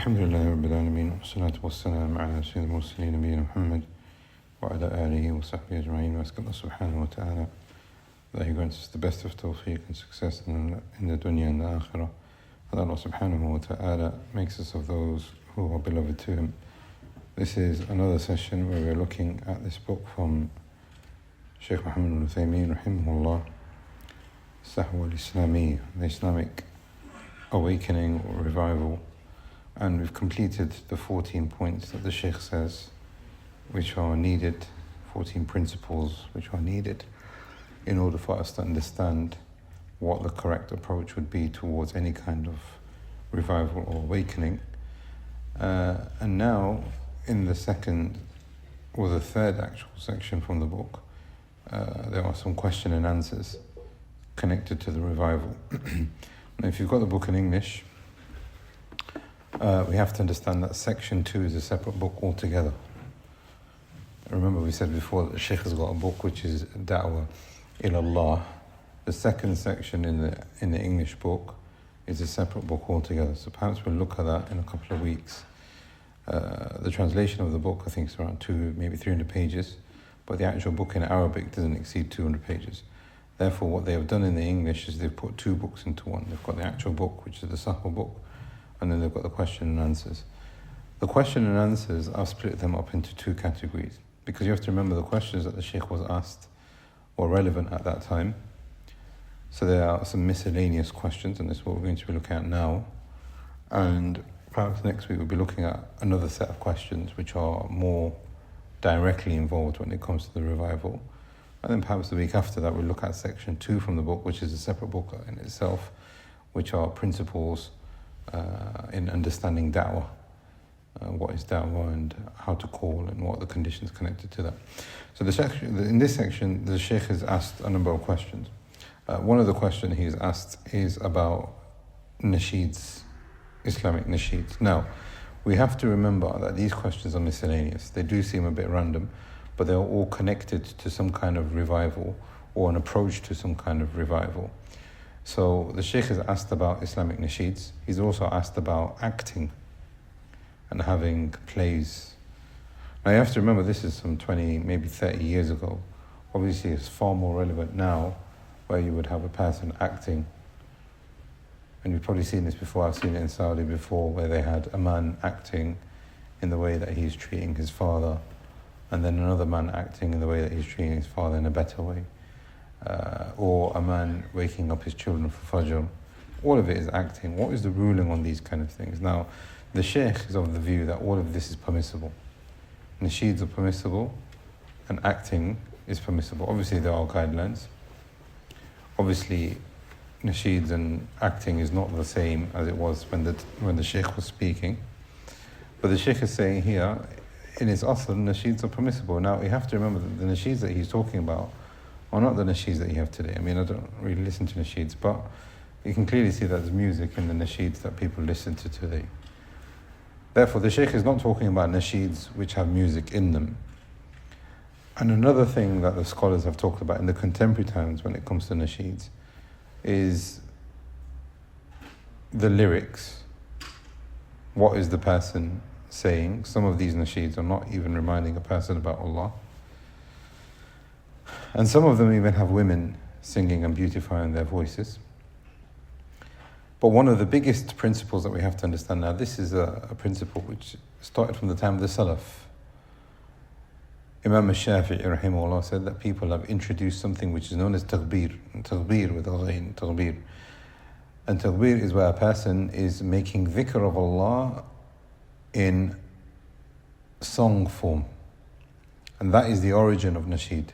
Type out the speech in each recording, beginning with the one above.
الحمد لله رب العالمين والصلاة والسلام على سيد المرسلين نبينا محمد وعلى آله وصحبه أجمعين. We ask Allah subhanahu wa ta'ala that He grants us the best of tawfiq and success in the dunya and the akhirah. And Allah subhanahu wa ta'ala makes us of those who are beloved to Him. This is another session where we're looking at this book from Shaykh Muhammad al-Uthaymeen rahimahullah, Sahwa al-Islami, the Islamic awakening or revival. And we've completed the 14 points that the Shaykh says which are needed, 14 principles which are needed in order for us to understand what the correct approach would be towards any kind of revival or awakening. And now in the second or the third actual section from the book, there are some question and answers connected to the revival. Now, if you've got the book in English, we have to understand that section 2 is a separate book altogether. Remember, we said before that the Shaykh has got a book which is Da'wah ilallah. The second section in the English book is a separate book altogether. So perhaps we'll look at that in a couple of weeks. The translation of the book, I think, is around 200, maybe 300 pages, but the actual book in Arabic doesn't exceed 200 pages. Therefore, what they have done in the English is they've put two books into one. They've got the actual book, which is the Sahwa book, and then they've got the question and answers. The question and answers, I've split them up into two categories, because you have to remember the questions that the Shaykh was asked were relevant at that time. So there are some miscellaneous questions, and this is what we're going to be looking at now. And perhaps next week we'll be looking at another set of questions which are more directly involved when it comes to the revival. And then perhaps the week after that we'll look at section 2 from the book, which is a separate book in itself, which are principles in understanding da'wah. What is da'wah and how to call and what are the conditions connected to that. So in this section, the Shaykh has asked a number of questions. One of the questions he's asked is about Nasheeds, Islamic Nasheeds. Now, we have to remember that these questions are miscellaneous. They do seem a bit random, but they're all connected to some kind of revival or an approach to some kind of revival. So the Shaykh has asked about Islamic Nasheeds. He's also asked about acting and having plays. Now you have to remember this is some 20, maybe 30 years ago. Obviously it's far more relevant now, where you would have a person acting. And you've probably seen this before. I've seen it in Saudi before, where they had a man acting in the way that he's treating his father, and then another man acting in the way that he's treating his father in a better way. Or a man waking up his children for Fajr. All of it is acting. What is the ruling on these kind of things? Now, the Shaykh is of the view that all of this is permissible. Nasheeds are permissible and acting is permissible. Obviously there are guidelines. Obviously Nasheeds and acting is not the same as it was when the Shaykh was speaking. But the Shaykh is saying here, in its asl, Nasheeds are permissible. Now you have to remember that the Nasheeds that he's talking about are not the Nasheeds that you have today. I mean, I don't really listen to Nasheeds, but you can clearly see that there's music in the Nasheeds that people listen to today. Therefore, the Shaykh is not talking about Nasheeds which have music in them. And another thing that the scholars have talked about in the contemporary times when it comes to Nasheeds is the lyrics. What is the person saying? Some of these Nasheeds are not even reminding a person about Allah. And some of them even have women singing and beautifying their voices. But one of the biggest principles that we have to understand now, this is a principle which started from the time of the Salaf. Imam al-Shafi'i rahimahullah said that people have introduced something which is known as taghbir with ghayn, taghbir. And taghbir is where a person is making dhikr of Allah in song form. And that is the origin of nasheed,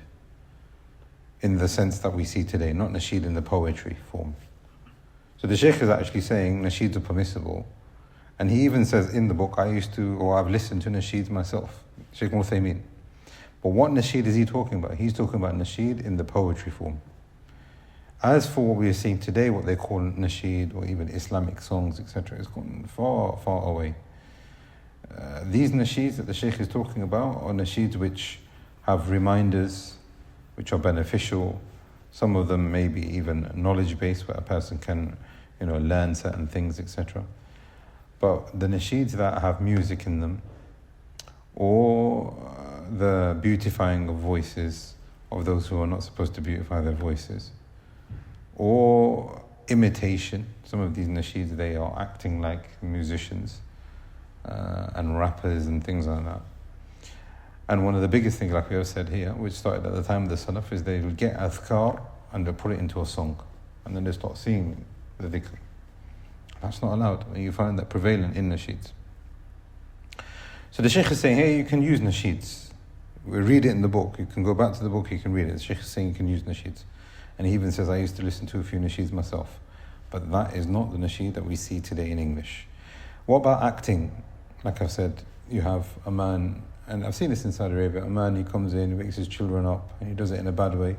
in the sense that we see today, not nasheed in the poetry form. So the Shaykh is actually saying nasheeds are permissible. And he even says in the book, I've listened to nasheeds myself, Shaykh Uthaymeen. But what nasheed is he talking about? He's talking about nasheed in the poetry form. As for what we are seeing today, what they call nasheed or even Islamic songs, etc., is gone far, far away. These nasheeds that the Shaykh is talking about are nasheeds which have reminders, which are beneficial. Some of them may be even knowledge-based, where a person can, learn certain things, etc. But the nasheeds that have music in them, or the beautifying of voices of those who are not supposed to beautify their voices, or imitation. Some of these nasheeds, they are acting like musicians and rappers and things like that. And one of the biggest things, like we have said here, which started at the time of the Salaf, is they would get adhkar and they put it into a song, and then they start singing the dhikr. That's not allowed, and you find that prevalent in nasheeds. So the Shaykh is saying, hey, you can use nasheeds. We read it in the book. You can go back to the book, you can read it. The Shaykh is saying you can use nasheeds. And he even says, I used to listen to a few nasheeds myself. But that is not the nasheed that we see today in English. What about acting? Like I've said, you have a man, and I've seen this in Saudi Arabia, a man, he comes in, he wakes his children up, and he does it in a bad way.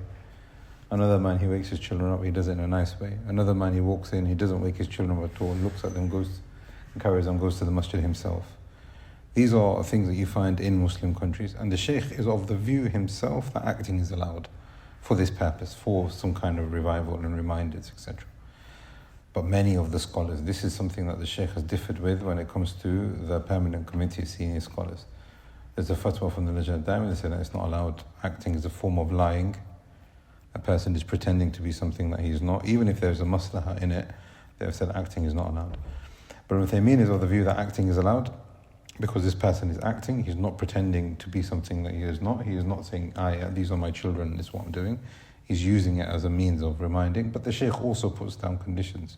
Another man, he wakes his children up, he does it in a nice way. Another man, he walks in, he doesn't wake his children up at all, looks at them, goes and carries on, goes to the masjid himself. These are things that you find in Muslim countries, and the Shaykh is of the view himself that acting is allowed for this purpose, for some kind of revival and reminders, etc. But many of the scholars, this is something that the Shaykh has differed with when it comes to the permanent committee of senior scholars. There's a fatwa from the Lajnah Daima that said that it's not allowed. Acting is a form of lying. A person is pretending to be something that he's not. Even if there's a maslahah in it, they've said acting is not allowed. But what they mean is of the view that acting is allowed, because this person is acting, he's not pretending to be something that he is not. He is not saying, these are my children, this is what I'm doing. He's using it as a means of reminding. But the Shaykh also puts down conditions.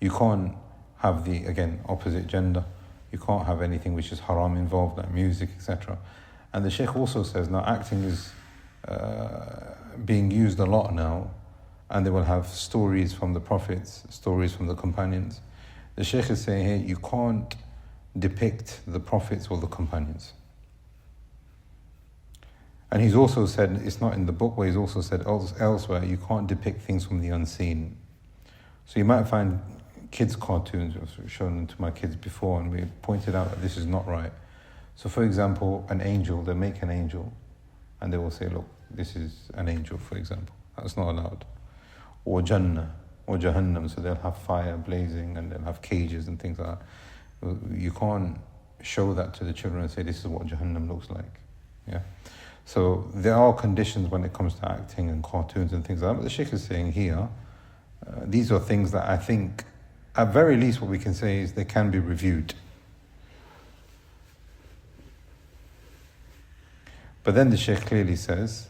You can't have the, again, opposite gender. You can't have anything which is haram involved, like music, etc. And the Shaykh also says, now acting is being used a lot now, and they will have stories from the prophets, stories from the companions. The Shaykh is saying here, you can't depict the prophets or the companions. And he's also said, it's not in the book, but he's also said elsewhere, you can't depict things from the unseen. So you might find kids' cartoons, I've shown them to my kids before, and we pointed out that this is not right. So for example, an angel, they make an angel, and they will say, look, this is an angel, for example. That's not allowed. Or Jannah, or Jahannam, so they'll have fire blazing, and they'll have cages and things like that. You can't show that to the children and say, this is what Jahannam looks like. Yeah. So there are conditions when it comes to acting and cartoons and things like that. But the Shaykh is saying here, these are things that I think, at very least what we can say is they can be reviewed. But then the Shaykh clearly says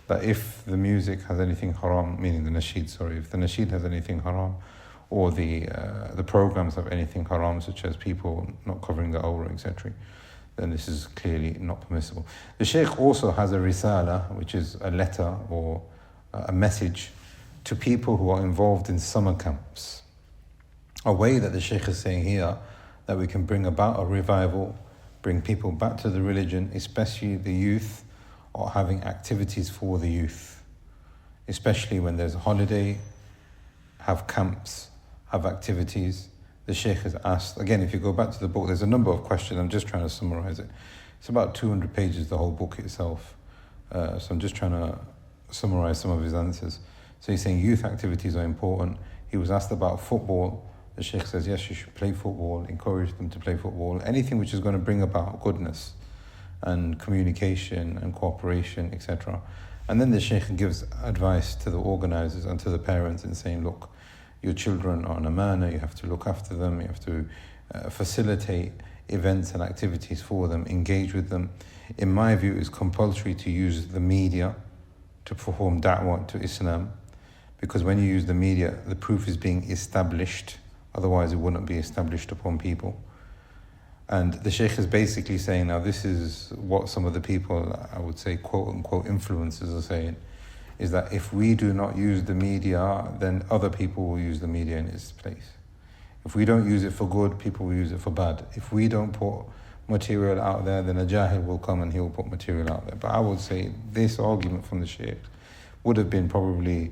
that if the music has anything haram, meaning the nasheed, if the nasheed has anything haram, or the programs have anything haram, such as people not covering the awrah, etc., then this is clearly not permissible. The Shaykh also has a risala, which is a letter or a message to people who are involved in summer camps. A way that the Shaykh is saying here that we can bring about a revival, bring people back to the religion, especially the youth, or having activities for the youth, especially when there's a holiday, have camps, have activities. The Shaykh has asked, again, if you go back to the book, there's a number of questions, I'm just trying to summarize it. It's about 200 pages, the whole book itself. So I'm just trying to summarize some of his answers. So he's saying youth activities are important. He was asked about football. The Shaykh says, yes, you should play football, encourage them to play football, anything which is going to bring about goodness and communication and cooperation, etc. And then the Shaykh gives advice to the organizers and to the parents in saying, look, your children are an amana, you have to look after them, you have to facilitate events and activities for them, engage with them. In my view, it's compulsory to use the media to perform da'wah to Islam, because when you use the media, the proof is being established, otherwise it wouldn't be established upon people. And the Shaykh is basically saying, now this is what some of the people, I would say, quote unquote influencers are saying, is that if we do not use the media, then other people will use the media in its place. If we don't use it for good, people will use it for bad. If we don't put material out there, then a jahil will come and he will put material out there. But I would say this argument from the Shaykh would have been probably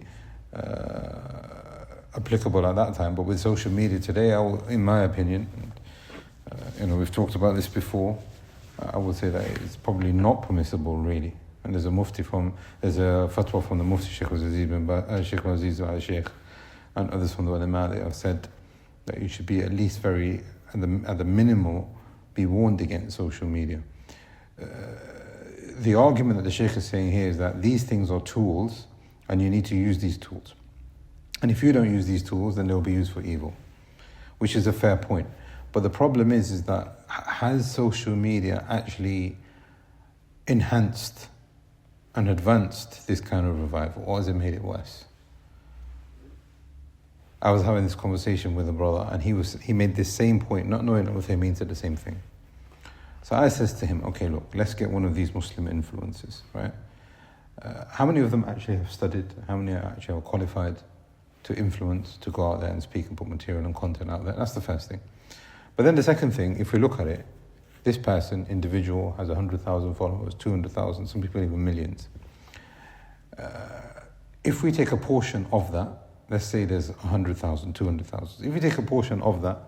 applicable at that time, but with social media today, in my opinion, we've talked about this before, I would say that it's probably not permissible really. And there's a fatwa from the Mufti Sheikh Aziz al Sheikh and others from the ulama that have said that you should be at least very at the minimal, be warned against social media. The argument that the Shaykh is saying here is that these things are tools and you need to use these tools. And if you don't use these tools, then they'll be used for evil, which is a fair point. But the problem is that has social media actually enhanced and advanced this kind of revival, or has it made it worse? I was having this conversation with a brother, and he made this same point, not knowing that Uthaymeen said the same thing. So I says to him, okay, look, let's get one of these Muslim influencers, right? How many of them actually have studied? How many actually are qualified to influence, to go out there and speak and put material and content out there? That's the first thing. But then the second thing, if we look at it, this person, individual, has 100,000 followers, 200,000, some people even millions. If we take a portion of that, let's say there's 100,000, 200,000. If we take a portion of that,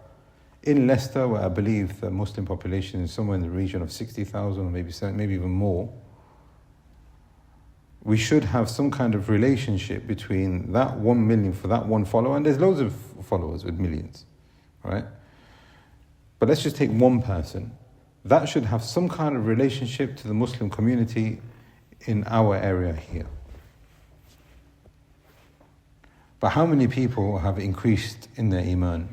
in Leicester, where I believe the Muslim population is somewhere in the region of 60,000 or maybe even more, we should have some kind of relationship between that 1 million for that one follower, and there's loads of followers with millions, right? But let's just take one person. That should have some kind of relationship to the Muslim community in our area here. But how many people have increased in their iman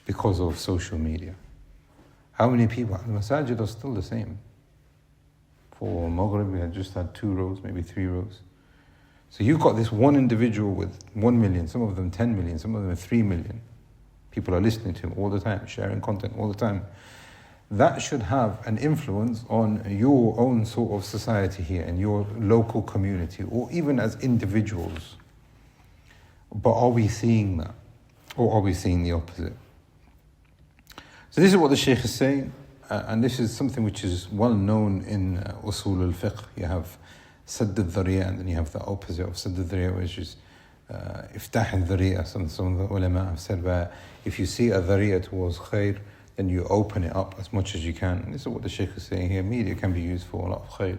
because of social media? How many people? The masajid are still the same. For Maghrib, we had just had 2 rows, maybe 3 rows. So you've got this one individual with 1 million, some of them 10 million, some of them 3 million. People are listening to him all the time, sharing content all the time. That should have an influence on your own sort of society here, and your local community, or even as individuals. But are we seeing that? Or are we seeing the opposite? So this is what the Shaykh is saying, and this is something which is well known in usul al-fiqh. You have sadd al-dhariya, and then you have the opposite of sadd al-dhariya, which is iftah al-dhariya. Some of the ulama have said that if you see a dhariya towards khair, then you open it up as much as you can. And this is what the Shaykh is saying here. Media can be used for a lot of khair,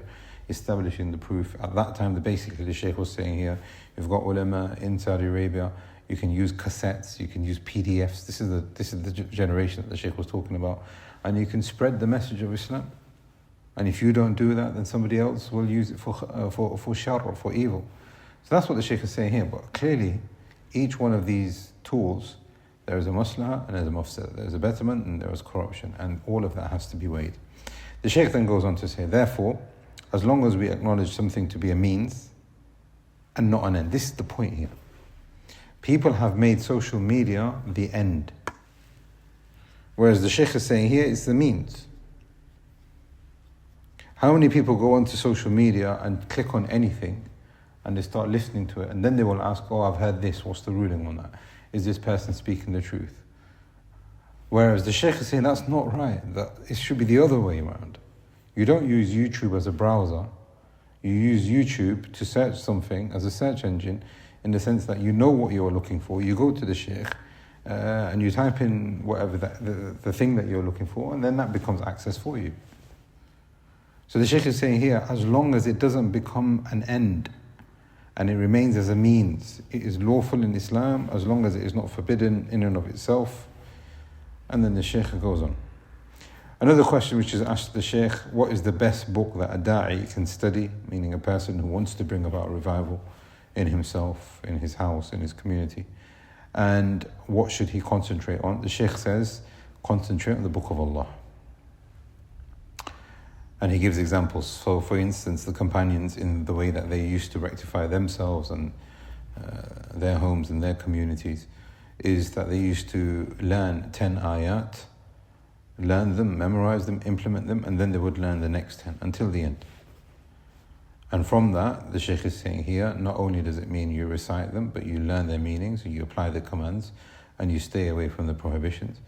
establishing the proof. At that time, basically the Shaykh was saying here, you've got ulama in Saudi Arabia, you can use cassettes, you can use PDFs. This is the generation that the Shaykh was talking about. And you can spread the message of Islam. And if you don't do that, then somebody else will use it for shar, or for evil. So that's what the Shaykh is saying here. But clearly, each one of these tools, there is a maslaha and there is a mafsad. There is a betterment and there is corruption. And all of that has to be weighed. The Shaykh then goes on to say, therefore, as long as we acknowledge something to be a means and not an end. This is the point here. People have made social media the end. Whereas the Shaykh is saying here, it's the means. How many people go onto social media and click on anything and they start listening to it, and then they will ask, oh, I've heard this, what's the ruling on that? Is this person speaking the truth? Whereas the Shaykh is saying that's not right, that it should be the other way around. You don't use YouTube as a browser, you use YouTube to search something as a search engine, in the sense that you know what you're looking for, you go to the Shaykh, and you type in whatever the thing that you're looking for, and then that becomes access for you. So the Shaykh is saying here, as long as it doesn't become an end, and it remains as a means, it is lawful in Islam, as long as it is not forbidden in and of itself. And then the Shaykh goes on. Another question which is asked the Shaykh, what is the best book that a da'i can study, meaning a person who wants to bring about revival in himself, in his house, in his community, and what should he concentrate on? The Shaykh says, concentrate on the Book of Allah. And he gives examples. So for instance, the companions, in the way that they used to rectify themselves and their homes and their communities, is that they used to learn 10 ayat, learn them, memorize them, implement them, and then they would learn the next 10 until the end. And from that, the Shaykh is saying here, not only does it mean you recite them, but you learn their meanings, you apply the commands, and you stay away from the prohibitions.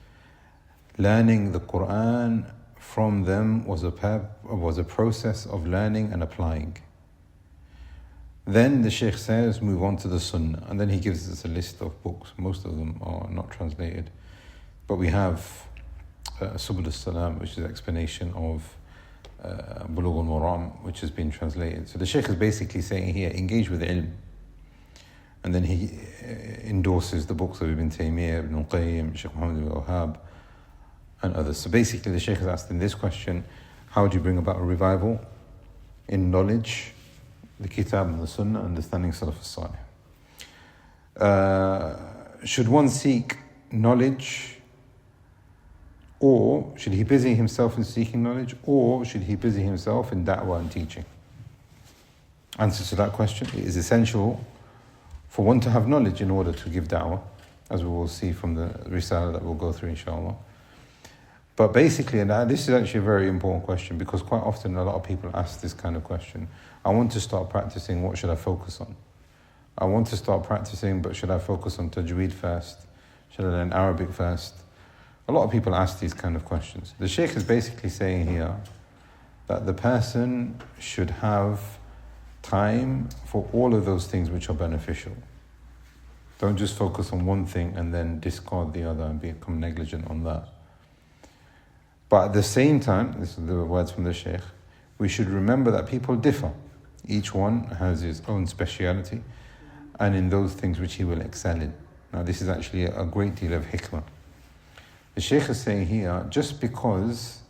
Learning the Quran from them was a process of learning and applying. Then the Shaykh says, move on to the Sunnah, and then he gives us a list of books. Most of them are not translated, but we have Subul al-Salam, which is an explanation of Bulugh al-Maram, which has been translated. So the Shaykh is basically saying here, engage with ilm. And then he endorses the books of Ibn Taymiyyah, Ibn Qayyim, Shaykh Muhammad ibn Wahhab, and others. So basically the Shaykh is asking this question: how do you bring about a revival in knowledge, the Kitab and the Sunnah, understanding Salaf as-Salih? Should one seek knowledge, or should he busy himself in seeking knowledge, or should he busy himself in da'wah and teaching? Answer to that question: it is essential for one to have knowledge in order to give da'wah, as we will see from the Risala that we'll go through inshallah. But basically, and this is actually a very important question, because quite often a lot of people ask this kind of question: I want to start practicing, what should I focus on? I want to start practicing, but should I focus on tajweed first? Should I learn Arabic first? A lot of people ask these kind of questions. The Shaykh is basically saying here that the person should have time for all of those things which are beneficial. Don't just focus on one thing and then discard the other and become negligent on that. But at the same time, this is the words from the Shaykh, we should remember that people differ. Each one has his own speciality, and in those things which he will excel in. Now this is actually a great deal of hikmah. The Shaykh is saying here, just because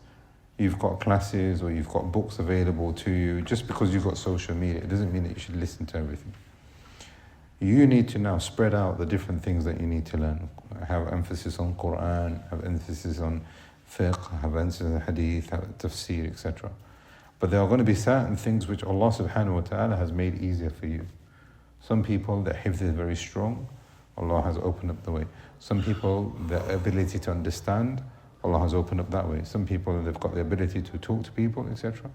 you've got classes or you've got books available to you, just because you've got social media, it doesn't mean that you should listen to everything. You need to now spread out the different things that you need to learn. Have emphasis on Quran, have emphasis on fiqh, have emphasis on hadith, have tafsir, etc. But there are going to be certain things which Allah subhanahu wa ta'ala has made easier for you. Some people, their hifz is very strong, Allah has opened up the way. Some people, their ability to understand, Allah has opened up that way. Some people, they've got the ability to talk to people, etc.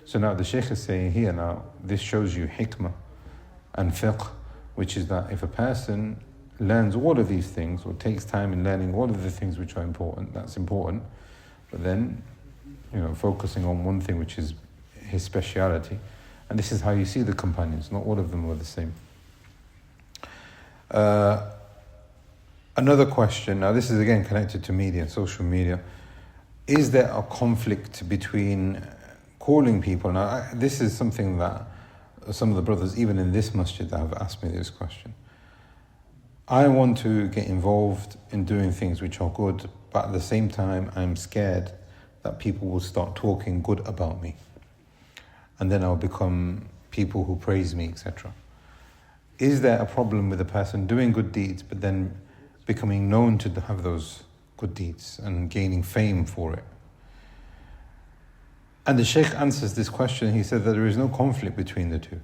So now the Shaykh is saying here, now this shows you hikmah and fiqh, which is that if a person learns all of these things, or takes time in learning all of the things which are important, that's important. But then, focusing on one thing which is his speciality. And this is how you see the companions, not all of them were the same. Another question, now this is again connected to media, social media. Is there a conflict between calling people? Now this is something that some of the brothers, even in this masjid, have asked me this question. I want to get involved in doing things which are good, but at the same time I'm scared that people will start talking good about me, and then I'll become people who praise me, etc. Is there a problem with a person doing good deeds but then becoming known to have those good deeds and gaining fame for it? And the Shaykh answers this question. He said that there is no conflict between the two.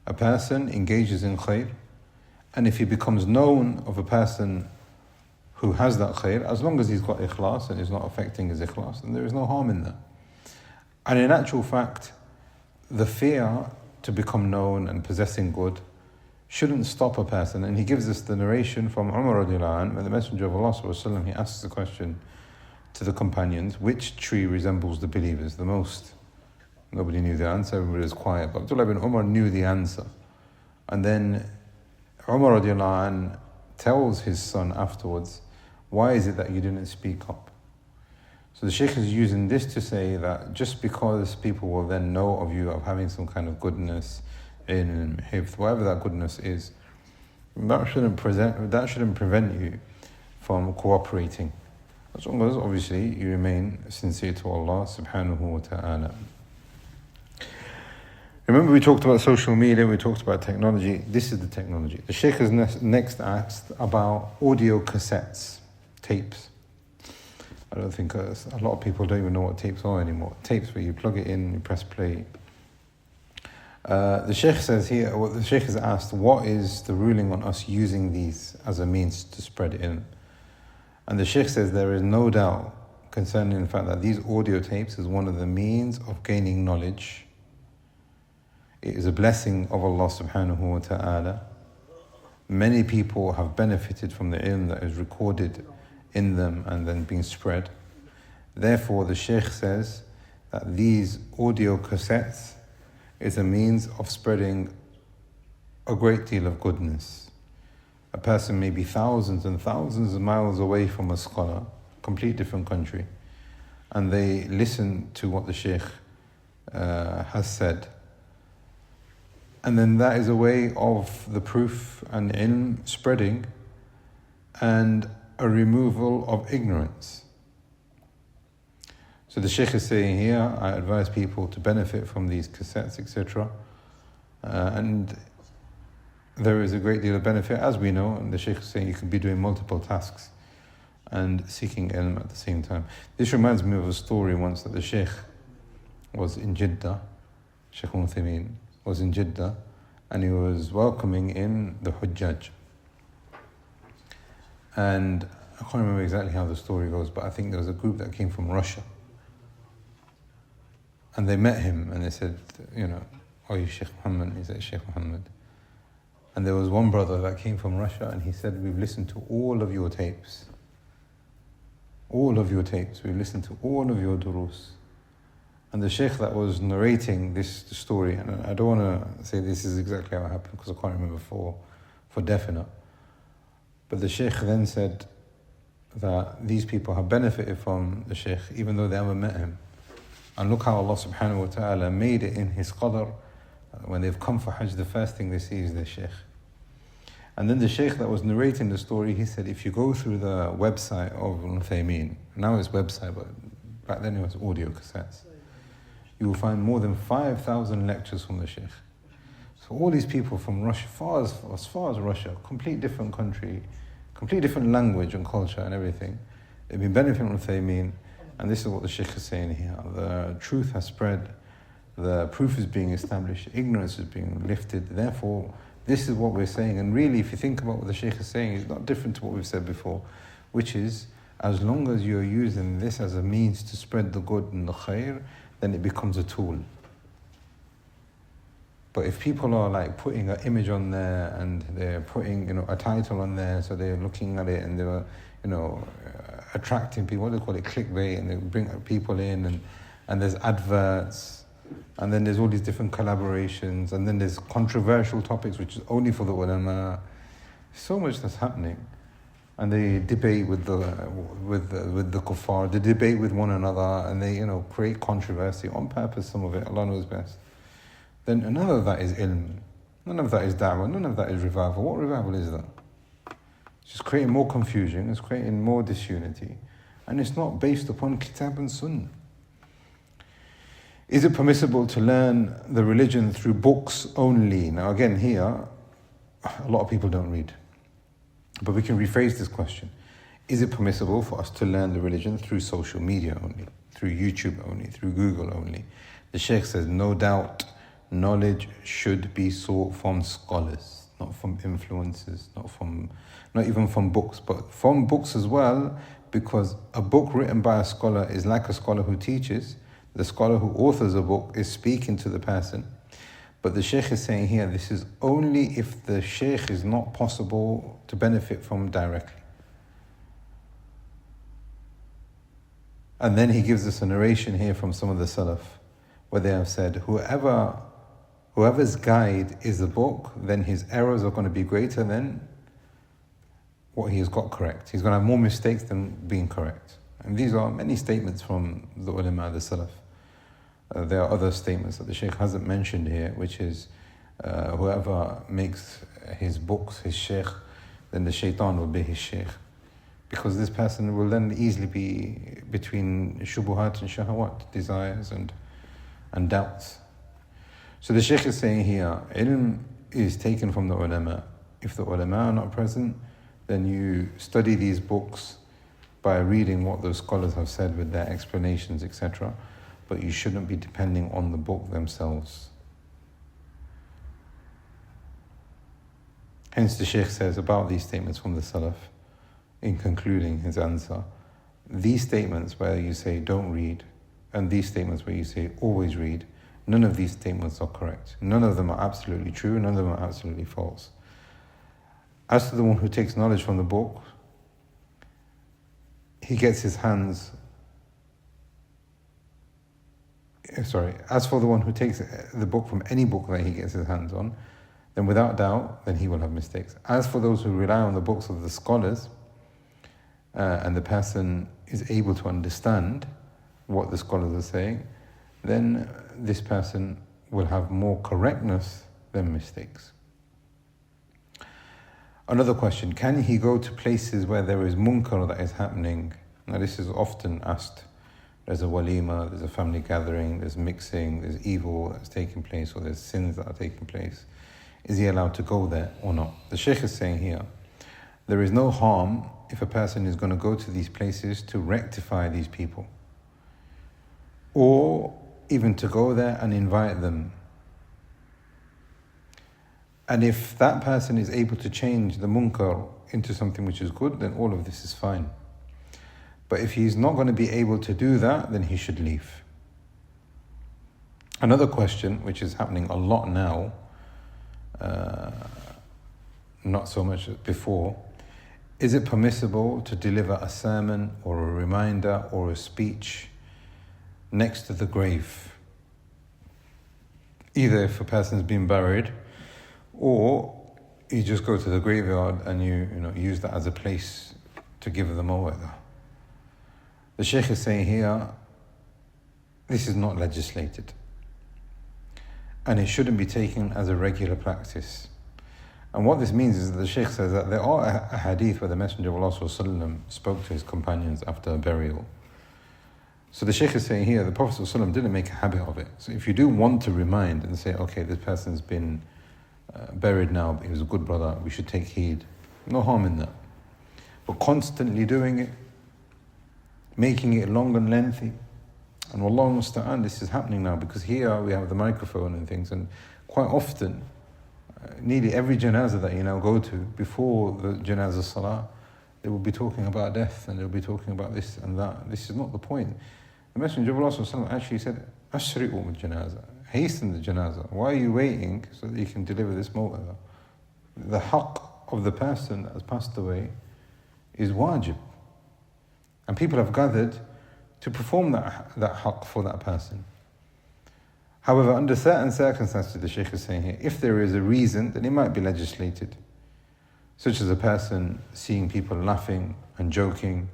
A person engages in khair, and if he becomes known of a person who has that khair, as long as he's got ikhlas and is not affecting his ikhlas, then there is no harm in that. And in actual fact, the fear to become known and possessing good shouldn't stop a person. And he gives us the narration from Umar radiallahu anhu, when the Messenger of Allah sallallahu alaihi wasallam, he asks the question to the companions, which tree resembles the believers the most? Nobody knew the answer, everybody was quiet. But Abdullah ibn Umar knew the answer. And then Umar radiallahu anhu tells his son afterwards, why is it that you didn't speak up? So the Shaykh is using this to say that just because people will then know of you of having some kind of goodness in hifz, whatever that goodness is, that shouldn't prevent you from cooperating, as long as obviously you remain sincere to Allah subhanahu wa ta'ala. Remember we talked about social media, we talked about technology. This is the technology. The Shaykh has next asked about audio cassettes, tapes. I don't think a lot of people don't even know what tapes are anymore. Tapes where you plug it in, you press play. The Shaykh says here, the Shaykh has asked, what is the ruling on us using these as a means to spread in? And the Shaykh says there is no doubt concerning the fact that these audio tapes is one of the means of gaining knowledge. It is a blessing of Allah subhanahu wa ta'ala. Many people have benefited from the ilm that is recorded in them and then being spread. Therefore, the Shaykh says that these audio cassettes is a means of spreading a great deal of goodness. A person may be thousands and thousands of miles away from a scholar, complete different country, and they listen to what the Shaykh has said. And then that is a way of the proof and ilm spreading and a removal of ignorance. So the Shaykh is saying here, I advise people to benefit from these cassettes, etc. And there is a great deal of benefit, as we know, and the Shaykh is saying you could be doing multiple tasks and seeking ilm at the same time. This reminds me of a story once that the Shaykh was in Jeddah, Shaykh Uthaymeen was in Jeddah, and he was welcoming in the Hujjaj. And I can't remember exactly how the story goes, but I think there was a group that came from Russia. And they met him and they said, are you Shaykh Muhammad? He said, Shaykh Muhammad. And there was one brother that came from Russia and he said, we've listened to all of your tapes. All of your tapes. We've listened to all of your durus. And the Shaykh that was narrating this story, and I don't want to say this is exactly how it happened because I can't remember for definite. But the Shaykh then said that these people have benefited from the Shaykh even though they haven't met him. And look how Allah subhanahu wa ta'ala made it in His qadr. When they've come for Hajj, the first thing they see is the Shaykh. And then the Shaykh that was narrating the story, he said, if you go through the website of Uthaymeen, now it's website, but back then it was audio cassettes, you will find more than 5,000 lectures from the Shaykh. So all these people from Russia, as far as Russia, complete different country, complete different language and culture and everything, they've been benefiting from Uthaymeen. And this is what the Shaykh is saying here. The truth has spread, the proof is being established, ignorance is being lifted. Therefore, this is what we're saying. And really, if you think about what the Shaykh is saying, it's not different to what we've said before, which is, as long as you're using this as a means to spread the good and the khair, then it becomes a tool. But if people are like putting an image on there and they're putting, a title on there, so they're looking at it and they're, attracting people, what do they call it, clickbait, and they bring people in and there's adverts, and then there's all these different collaborations, and then there's controversial topics which is only for the ulama. So much that's happening. And they debate with the kuffar, they debate with one another, and they create controversy on purpose. Some of it, Allah knows best. Then none of that is ilm, none of that is da'wah, none of that is revival. What revival is that? It's just creating more confusion, it's creating more disunity, and it's not based upon kitab and sunnah. Is it permissible to learn the religion through books only? Now again here, a lot of people don't read. But we can rephrase this question. Is it permissible for us to learn the religion through social media only, through YouTube only, through Google only? The Shaykh says, no doubt, knowledge should be sought from scholars, not from influencers, not even from books, but from books as well, because a book written by a scholar is like a scholar who teaches. The scholar who authors a book is speaking to the person. But the Shaykh is saying here, this is only if the Shaykh is not possible to benefit from directly. And then he gives us a narration here from some of the Salaf, where they have said, whoever's guide is a book, then his errors are going to be greater than what he has got correct. He's going to have more mistakes than being correct. And these are many statements from the ulama, the Salaf. There are other statements that the Shaykh hasn't mentioned here, which is whoever makes his books his Shaykh, then the shaitan will be his Shaykh. Because this person will then easily be between shubuhat and shahawat, desires and doubts. So the Shaykh is saying here, ilm is taken from the ulama. If the ulama are not present, then you study these books by reading what those scholars have said with their explanations, etc. But you shouldn't be depending on the book themselves. Hence the Shaykh says about these statements from the Salaf, in concluding his answer, these statements where you say don't read, and these statements where you say always read, none of these statements are correct. None of them are absolutely true, none of them are absolutely false. As to the one who takes knowledge from the book, he gets his hands... as for the one who takes the book from any book that he gets his hands on, then without doubt, then he will have mistakes. As for those who rely on the books of the scholars, and the person is able to understand what the scholars are saying, then this person will have more correctness than mistakes. Another question, can he go to places where there is munkar that is happening? Now this is often asked there's a walima, there's a family gathering, there's mixing, there's evil that's taking place, or there's sins that are taking place, is he allowed to go there or not? The Shaykh is saying here, there is no harm if a person is going to go to these places to rectify these people, or even to go there and invite them. And if that person is able to change the munkar into something which is good, then all of this is fine. But if he's not going to be able to do that, then he should leave. Another question, which is happening a lot now, not so much before, is it permissible to deliver a sermon or a reminder or a speech next to the grave? Either if a person's been buried, or you just go to the graveyard and you use that as a place to give them maw'idha. The Shaykh is saying here, this is not legislated, and it shouldn't be taken as a regular practice. And what this means is that the Shaykh says that there are a hadith where the Messenger of Allah ﷺ spoke to his companions after a burial. So the Shaykh is saying here, the Prophet ﷺ didn't make a habit of it. So if you do want to remind and say, okay, this person's been buried now, but he was a good brother, we should take heed, no harm in that. But constantly doing it, making it long and lengthy, and wallahu musta'an, this is happening now, because here we have the microphone and things, and quite often, nearly every janazah that you now go to, before the janazah salah, they will be talking about death, and they'll be talking about this and that. This is not the point. The Messenger of Allah actually said, "Ashri'u bil janazah," hasten the janazah. Why are you waiting so that you can deliver this maw'idha? The haqq of the person that has passed away is wajib. And people have gathered to perform that haqq for that person. However, under certain circumstances, the Shaykh is saying here, if there is a reason, then it might be legislated. Such as a person seeing people laughing and joking,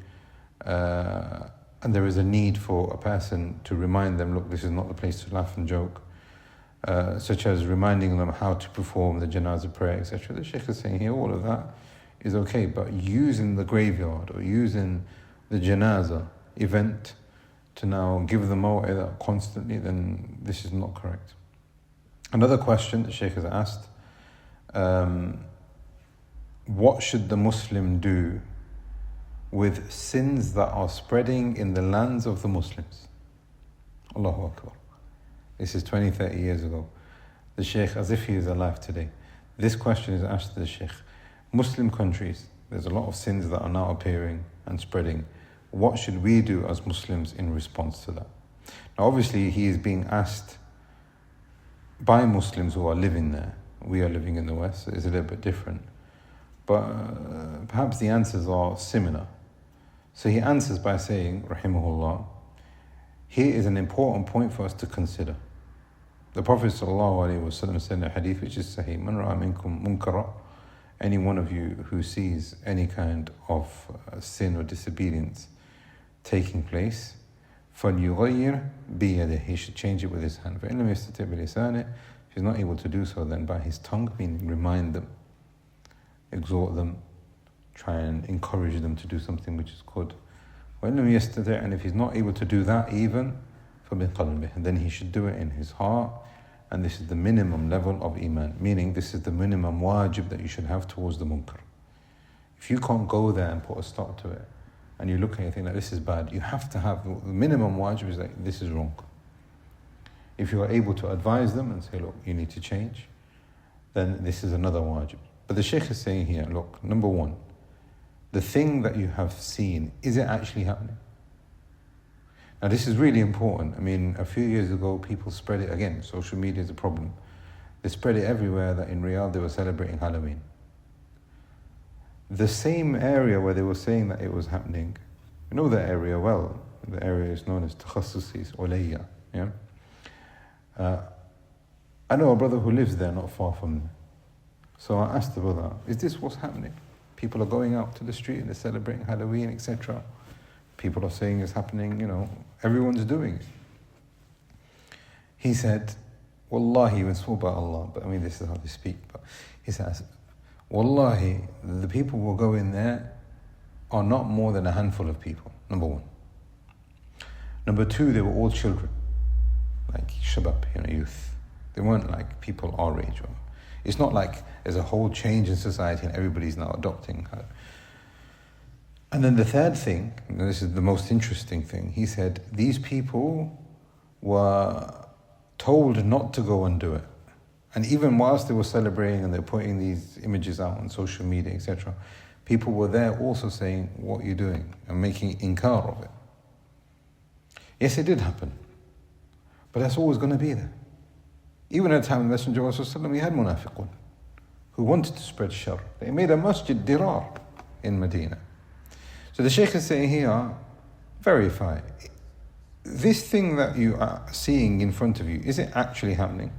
and there is a need for a person to remind them, look, this is not the place to laugh and joke, such as reminding them how to perform the janazah prayer, etc. The Shaykh is saying here, all of that is okay, but using the graveyard or using the janazah event to now give the maw'idha constantly, then this is not correct. Another question the Shaykh has asked, what should the Muslim do with sins that are spreading in the lands of the Muslims? Allahu Akbar. This is 20, 30 years ago. The Shaykh, as if he is alive today, this question is asked to the Shaykh. Muslim countries, there's a lot of sins that are now appearing and spreading. What should we do as Muslims in response to that? Now obviously he is being asked by Muslims who are living there. We are living in the West, so it's a little bit different. But perhaps the answers are similar. So he answers by saying, rahimahullah, here is an important point for us to consider. The Prophet ﷺ said in a hadith which is sahih, man ra'a minkum munkara, any one of you who sees any kind of sin or disobedience taking place, فَلْيُغَيِّرْ بِيَدِهِ, he should change it with his hand. فَإِنْ لَمْ يَسْتَطِعْ بِلِسَانِهِ, if he's not able to do so, then by his tongue, meaning remind them, exhort them, try and encourage them to do something which is good. وَإِنْ لَمْ يَسْتَطِعْ, and if he's not able to do that even, فَبِقَلْبِهِ, then he should do it in his heart, and this is the minimum level of iman, meaning this is the minimum wajib that you should have towards the munkar. If you can't go there and put a stop to it, and you look at it and think that this is bad, you have to have, the minimum wajib is that this is wrong. If you are able to advise them and say, look, you need to change, then this is another wajib. But the Shaykh is saying here, look, number one, the thing that you have seen, is it actually happening? Now this is really important. I mean, a few years ago, people spread it, again, social media is a problem. They spread it everywhere that in Riyadh they were celebrating Halloween. The same area where they were saying that it was happening, you know that area well, the area is known as Takhassusis, Ulayya, yeah? I know a brother who lives there not far from me. So I asked the brother, is this what's happening? People are going out to the street and they're celebrating Halloween, etc. People are saying it's happening, you know, everyone's doing it. He said, Wallahi, he swore by Allah, but I mean this is how they speak, but he says, Wallahi, the people who go in there are not more than a handful of people, number one. Number two, they were all children, like shabab, youth. They weren't like people our age. It's not like there's a whole change in society and everybody's now adopting her. And then the third thing, and this is the most interesting thing, he said, these people were told not to go and do it. And even whilst they were celebrating and they're putting these images out on social media, etc., people were there also saying, what are you doing? And making inkar of it. Yes, it did happen. But that's always going to be there. Even at the time of the Messenger of Allah, we had munafiqun who wanted to spread shar. They made a masjid dirar in Medina. So the Shaykh is saying here, verify. This thing that you are seeing in front of you, is it actually happening?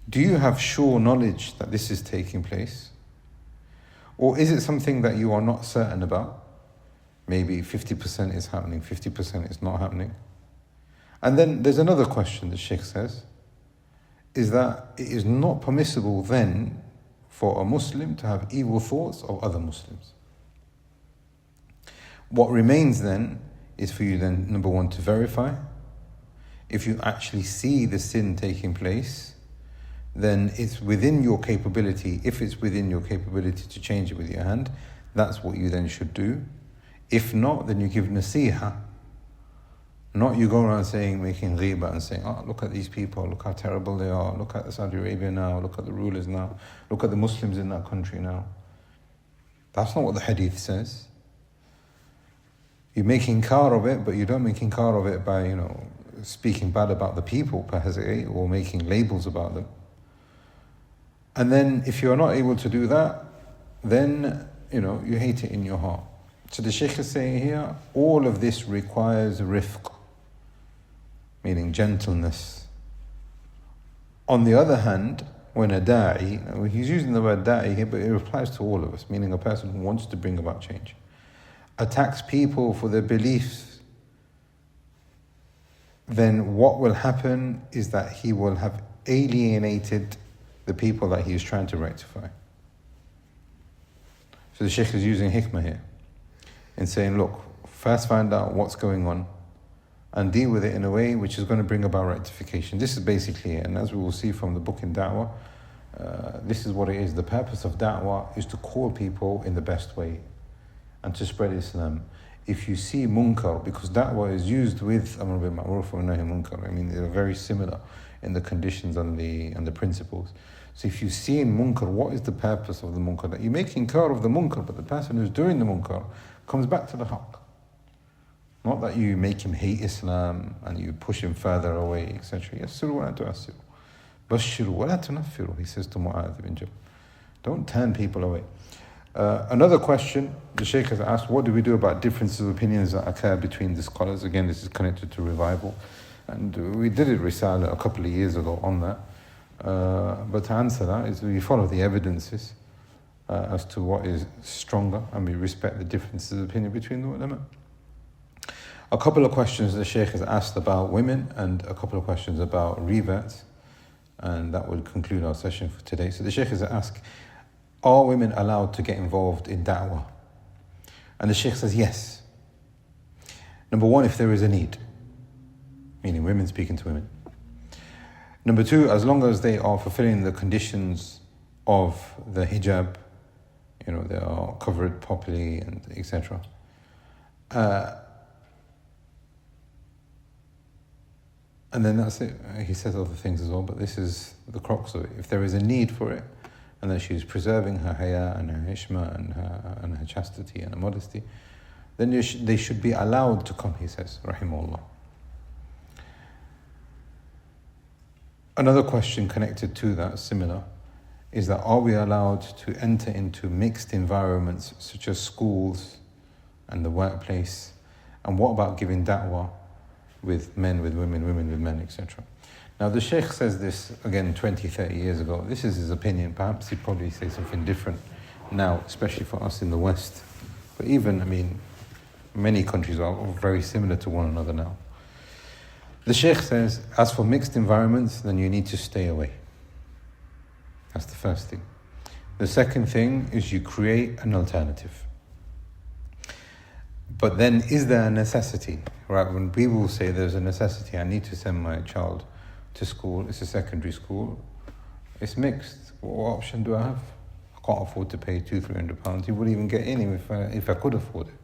Do you have sure knowledge that this is taking place? Or is it something that you are not certain about? Maybe 50% is happening, 50% is not happening. And then there's another question the Shaykh says, is that it is not permissible then for a Muslim to have evil thoughts of other Muslims. What remains then is for you then, number one, to verify. If you actually see the sin taking place, then it's within your capability. If it's within your capability to change it with your hand, that's what you then should do. If not, then you give nasiha. Not you go around making ghiba and saying, oh, look at these people, look how terrible they are, look at Saudi Arabia now, look at the rulers now, look at the Muslims in that country now. That's not what the hadith says. You make inkar of it, but you don't make inkar of it by, speaking bad about the people per se, or making labels about them. And then if you are not able to do that, then, you hate it in your heart. So the Shaykh is saying here, all of this requires rifq, meaning gentleness. On the other hand, when a da'i, he's using the word da'i here, but it applies to all of us, meaning a person who wants to bring about change, attacks people for their beliefs, then what will happen is that he will have alienated the people that he is trying to rectify. So the Shaykh is using hikmah here in saying, look, first find out what's going on and deal with it in a way which is going to bring about rectification. This is basically it, and as we will see from the book in Da'wah, this is what it is. The purpose of Da'wah is to call people in the best way and to spread Islam. If you see Munkar, because Da'wah is used with Amr bil Ma'ruf wa Nahy Munkar, they're very similar in the conditions and the principles. So if you see in Munkar, what is the purpose of the Munkar? That you make inkar of the Munkar, but the person who's doing the Munkar comes back to the Haqq. Not that you make him hate Islam and you push him further away, etc. Yassiru wa la tu'assiru. Bashiru wa la tunaffiru, he says to Mu'adh ibn Jabal. Don't turn people away. Another question the Shaykh has asked, what do we do about differences of opinions that occur between the scholars? Again, this is connected to revival. And we did it Risala a couple of years ago on that. But to answer that is we follow the evidences as to what is stronger, and we respect the differences of opinion between the ulama. A couple of questions the Shaykh has asked about women and a couple of questions about reverts, and that would conclude our session for today. So the Shaykh has asked, are women allowed to get involved in da'wah? And the Shaykh says yes. Number one, if there is a need, meaning women speaking to women. Number two, as long as they are fulfilling the conditions of the hijab, they are covered properly and etc. And then that's it. He says other things as well, but this is the crux of it. If there is a need for it, and that she's preserving her haya and her hishma and her chastity and her modesty, then they should be allowed to come, he says, rahimahullah. Another question connected to that, similar, is that are we allowed to enter into mixed environments such as schools and the workplace? And what about giving da'wah with men, with women, women with men, etc.? Now the Shaykh says this, again, 20, 30 years ago. This is his opinion. Perhaps he'd probably say something different now, especially for us in the West. But even, many countries are very similar to one another now. The Shaykh says, as for mixed environments, then you need to stay away. That's the first thing. The second thing is you create an alternative. But then, is there a necessity? Right, when people say there's a necessity, I need to send my child to school, it's a secondary school, it's mixed. What option do I have? I can't afford to pay £200-300. He wouldn't even get in if I could afford it.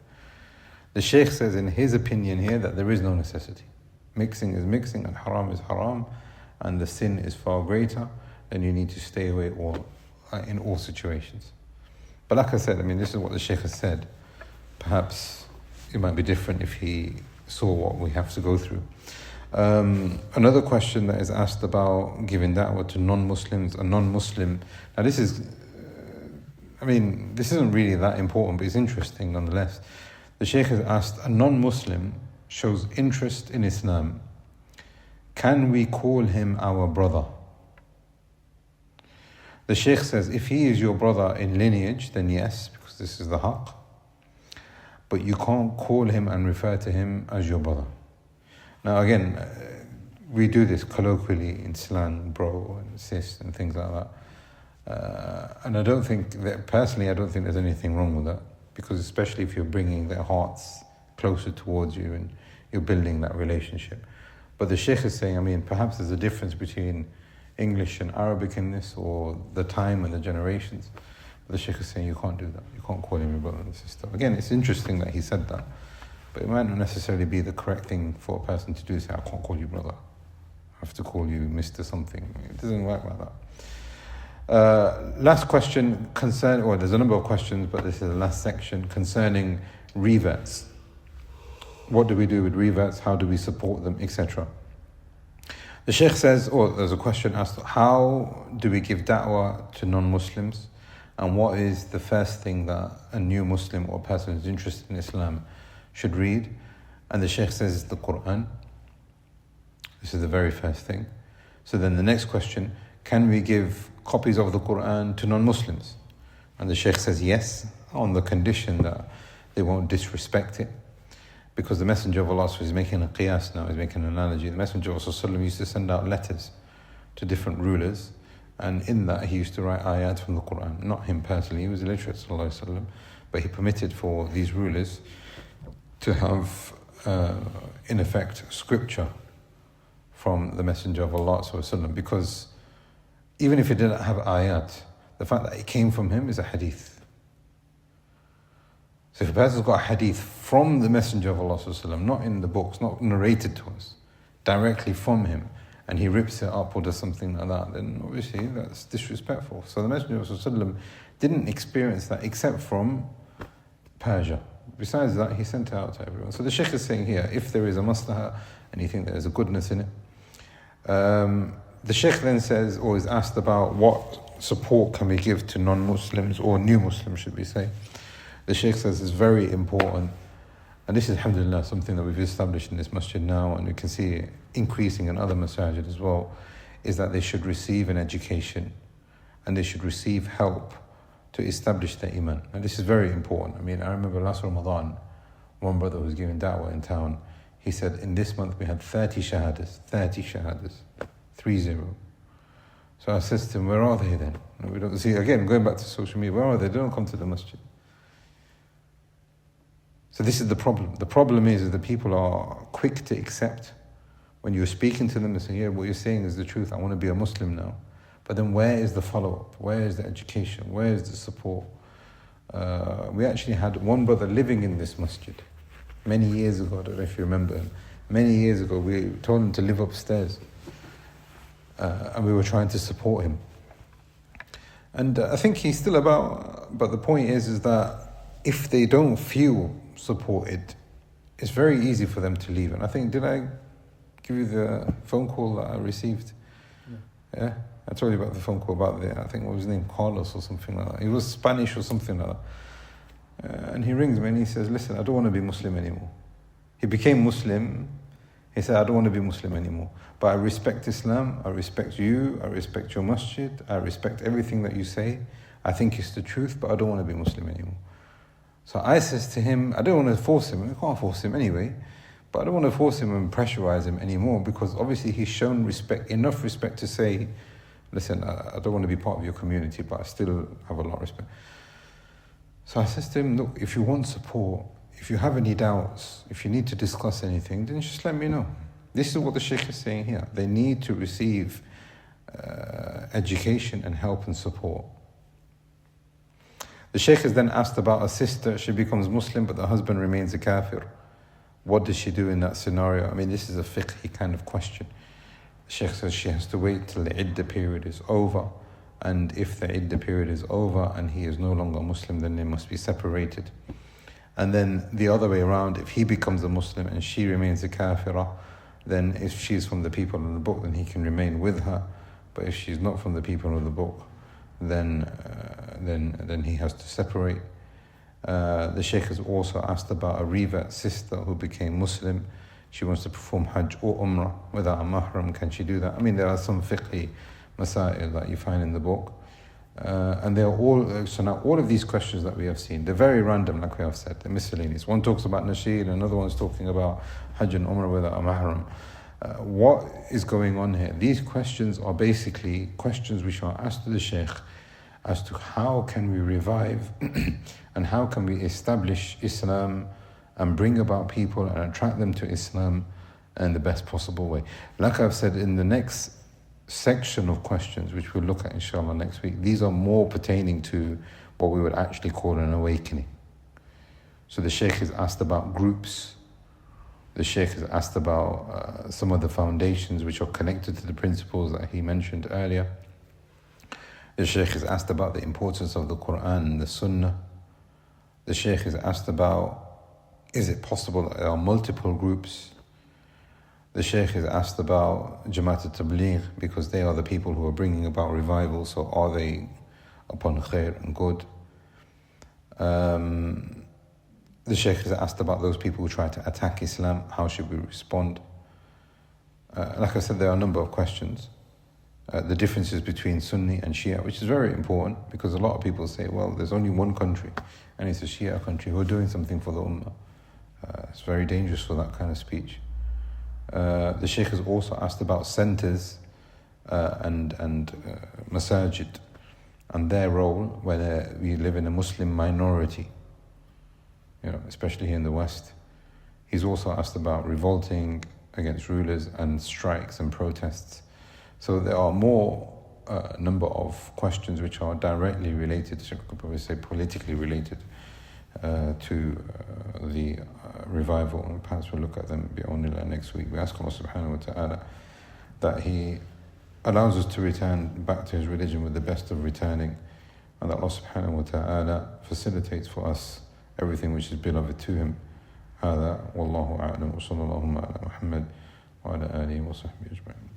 The Shaykh says in his opinion here that there is no necessity. Mixing is mixing and haram is haram, and the sin is far greater, and you need to stay away in all situations. But like I said, this is what the Shaykh has said. Perhaps it might be different if he saw what we have to go through. Another question that is asked about giving da'wah to non-Muslims, a non-Muslim. Now this is, this isn't really that important, but it's interesting nonetheless. The Shaykh has asked, a non-Muslim shows interest in Islam. Can we call him our brother? The Shaykh says, if he is your brother in lineage, then yes, because this is the haqq. But you can't call him and refer to him as your brother. Now again, we do this colloquially in slang, bro and sis and things like that. And I don't think there's anything wrong with that, because especially if you're bringing their hearts closer towards you and you're building that relationship. But the Shaykh is saying, perhaps there's a difference between English and Arabic in this, or the time and the generations. But the Shaykh is saying you can't do that. You can't call him your brother and sister. Again, it's interesting that he said that, but it might not necessarily be the correct thing for a person to do. Say, I can't call you brother. I have to call you Mr. something. It doesn't work like that. Last question there's a number of questions, but this is the last section concerning reverts. What do we do with reverts? How do we support them, etc.? The Shaykh says, there's a question asked, how do we give da'wah to non-Muslims? And what is the first thing that a new Muslim or person who's interested in Islam should read? And the Shaykh says, it's the Quran. This is the very first thing. So then the next question, can we give copies of the Quran to non-Muslims? And the Shaykh says yes, on the condition that they won't disrespect it. Because the Messenger of Allah is making a qiyas now, he's making an analogy. The Messenger of Allah used to send out letters to different rulers, and in that he used to write ayat from the Quran. Not him personally, he was illiterate, but he permitted for these rulers to have, in effect, scripture from the Messenger of Allah, because even if it didn't have ayat, the fact that it came from him is a hadith. So if a person's got a hadith from the Messenger of Allah, not in the books, not narrated to us, directly from him, and he rips it up or does something like that, then obviously that's disrespectful. So the Messenger of Allah didn't experience that except from Persia. Besides that, he sent it out to everyone. So the Shaykh is saying here, if there is a maslaha and you think there is a goodness in it, the Shaykh then says, or is asked about what support can we give to non-Muslims, or new Muslims should we say. The Shaykh says it's very important, and this is alhamdulillah something that we've established in this masjid now, and we can see it increasing in other masajid as well, is that they should receive an education and they should receive help to establish their iman. And this is very important. I remember last Ramadan, one brother who was giving da'wah in town, he said in this month we had 30 shahadas, 30. So I said to him, where are they then? And we don't see, again, going back to social media, where are they? They don't come to the masjid. So this is the problem. The problem is that people are quick to accept when you're speaking to them and say, yeah, what you're saying is the truth, I want to be a Muslim now. But then where is the follow-up? Where is the education? Where is the support? We actually had one brother living in this masjid many years ago. I don't know if you remember him. Many years ago, we told him to live upstairs. And we were trying to support him. And I think he's still about, but the point is that if they don't feel supported, it's very easy for them to leave. And I think, did I give you the phone call that I received? Yeah? I told you about the phone call about I think what was his name, Carlos or something like that. He was Spanish or something like that. And he rings me and he says, listen, I don't want to be Muslim anymore. He became Muslim. He said, I don't want to be Muslim anymore. But I respect Islam, I respect you, I respect your masjid, I respect everything that you say. I think it's the truth, but I don't want to be Muslim anymore. So I says to him, I don't want to force him. I can't force him anyway. But I don't want to force him and pressurize him anymore, because obviously he's shown respect, enough respect to say, listen, I don't want to be part of your community, but I still have a lot of respect. So I says to him, look, if you want support, if you have any doubts, if you need to discuss anything, then just let me know. This is what the Shaykh is saying here. They need to receive education and help and support. The Shaykh is then asked about a sister. She becomes Muslim, but the husband remains a kafir. What does she do in that scenario? I mean, this is a fiqhi kind of question. The Shaykh says she has to wait till the iddah period is over. And if the iddah period is over and he is no longer Muslim, then they must be separated. And then the other way around, if he becomes a Muslim and she remains a kafirah, then if she's from the people of the book, then he can remain with her. But if she's not from the people of the book, then he has to separate. The Shaykh has also asked about a revert sister who became Muslim. She wants to perform Hajj or Umrah without a mahram. Can she do that? I mean, there are some fiqhi masail that you find in the book. And they're all, so now all of these questions that we have seen, they're very random, like we have said, they're miscellaneous. One talks about Nasheed, another one's talking about Hajj and Umrah without a mahram. What is going on here? These questions are basically questions which are asked to the Shaykh as to how can we revive and how can we establish Islam and bring about people and attract them to Islam in the best possible way. Like I've said, in the next section of questions, which we'll look at inshallah next week, these are more pertaining to what we would actually call an awakening. So the Shaykh is asked about groups. The Shaykh is asked about some of the foundations which are connected to the principles that he mentioned earlier. The Shaykh is asked about the importance of the Quran and the Sunnah. The Shaykh is asked about, is it possible that there are multiple groups? The Shaykh is asked about Jamaat al-Tabligh, because they are the people who are bringing about revival, so are they upon khair and good? The Shaykh is asked about those people who try to attack Islam, how should we respond? Like I said, there are a number of questions. The differences between Sunni and Shia, which is very important, because a lot of people say, well, there's only one country, and it's a Shia country who are doing something for the Ummah. It's very dangerous for that kind of speech. The Shaykh has also asked about centers and masajid and their role when we live in a Muslim minority, especially here in the West. He's also asked about revolting against rulers and strikes and protests. So there are more number of questions which are directly related, I could probably say politically related, to the revival, and perhaps we'll look at them next week. We ask Allah subhanahu wa ta'ala that He allows us to return back to His religion with the best of returning, and that Allah subhanahu wa ta'ala facilitates for us everything which is beloved to Him. هذا والله أعلم وصلى الله على محمد وعلى آله وصحبه أجمعين.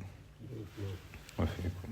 وفيكم.